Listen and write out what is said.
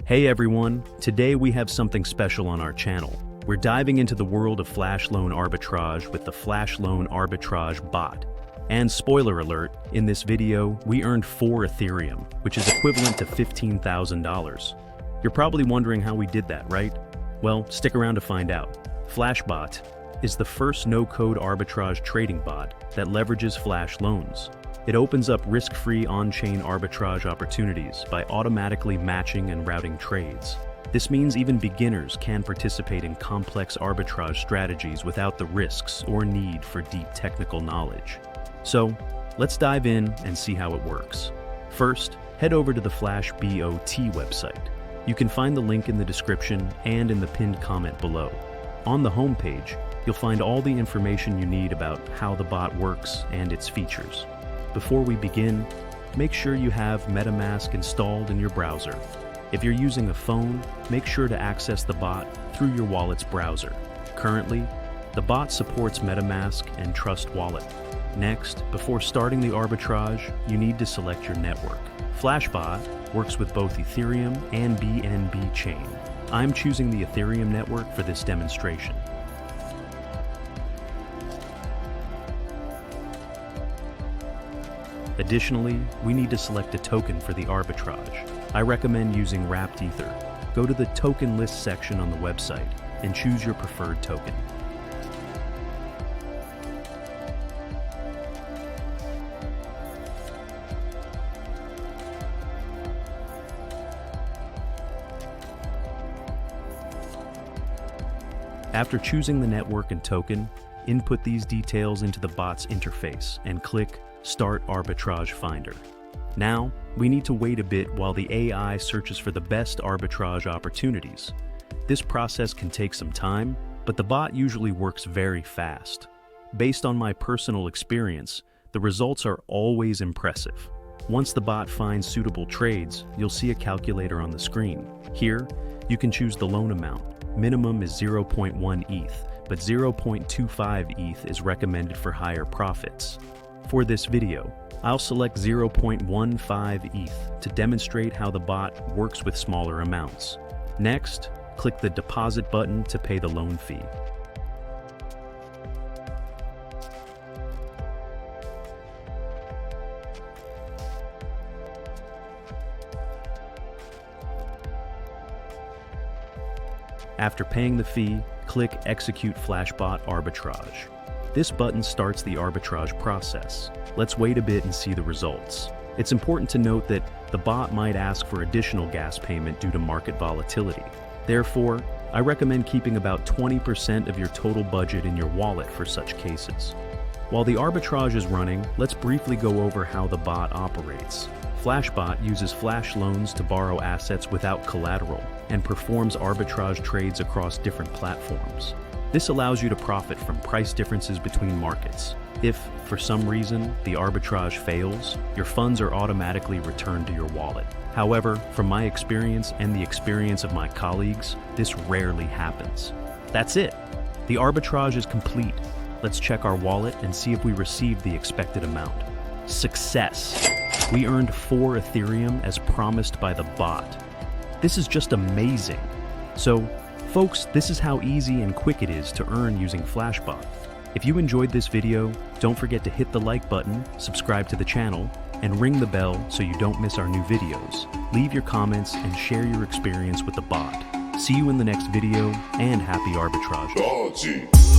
Hey everyone, today we have something special on our channel. We're diving into the world of flash loan arbitrage with the Flash Loan Arbitrage bot. And spoiler alert, in this video, we earned 4 Ethereum, which is equivalent to $15,000. You're probably wondering how we did that, right? Well, stick around to find out. Flashbot is the first no-code arbitrage trading bot that leverages flash loans. It opens up risk-free on-chain arbitrage opportunities by automatically matching and routing trades. This means even beginners can participate in complex arbitrage strategies without the risks or need for deep technical knowledge. So, let's dive in and see how it works. First, head over to the FlashBot website. You can find the link in the description and in the pinned comment below. On the homepage, you'll find all the information you need about how the bot works and its features. Before we begin, make sure you have MetaMask installed in your browser. If you're using a phone, make sure to access the bot through your wallet's browser. Currently, the bot supports MetaMask and Trust Wallet. Next, before starting the arbitrage, you need to select your network. Flashbot works with both Ethereum and BNB chain. I'm choosing the Ethereum network for this demonstration. Additionally, we need to select a token for the arbitrage. I recommend using Wrapped Ether. Go to the token list section on the website and choose your preferred token. After choosing the network and token, input these details into the bot's interface and click Start Arbitrage Finder. Now, we need to wait a bit while the AI searches for the best arbitrage opportunities. This process can take some time, but the bot usually works very fast. Based on my personal experience, the results are always impressive. Once the bot finds suitable trades, you'll see a calculator on the screen. Here, you can choose the loan amount. Minimum is 0.1 ETH, but 0.25 ETH is recommended for higher profits. For this video, I'll select 0.15 ETH to demonstrate how the bot works with smaller amounts. Next, click the deposit button to pay the loan fee. After paying the fee, click Execute Flashbot Arbitrage. This button starts the arbitrage process. Let's wait a bit and see the results. It's important to note that the bot might ask for additional gas payment due to market volatility. Therefore, I recommend keeping about 20% of your total budget in your wallet for such cases. While the arbitrage is running, let's briefly go over how the bot operates. Flashbot uses flash loans to borrow assets without collateral and performs arbitrage trades across different platforms. This allows you to profit from price differences between markets. If, for some reason, the arbitrage fails, your funds are automatically returned to your wallet. However, from my experience and the experience of my colleagues, this rarely happens. That's it. The arbitrage is complete. Let's check our wallet and see if we received the expected amount. Success! We earned 4 Ethereum as promised by the bot. This is just amazing. So, folks, this is how easy and quick it is to earn using Flashbot. If you enjoyed this video, don't forget to hit the like button, subscribe to the channel, and ring the bell so you don't miss our new videos. Leave your comments and share your experience with the bot. See you in the next video, and happy arbitrage.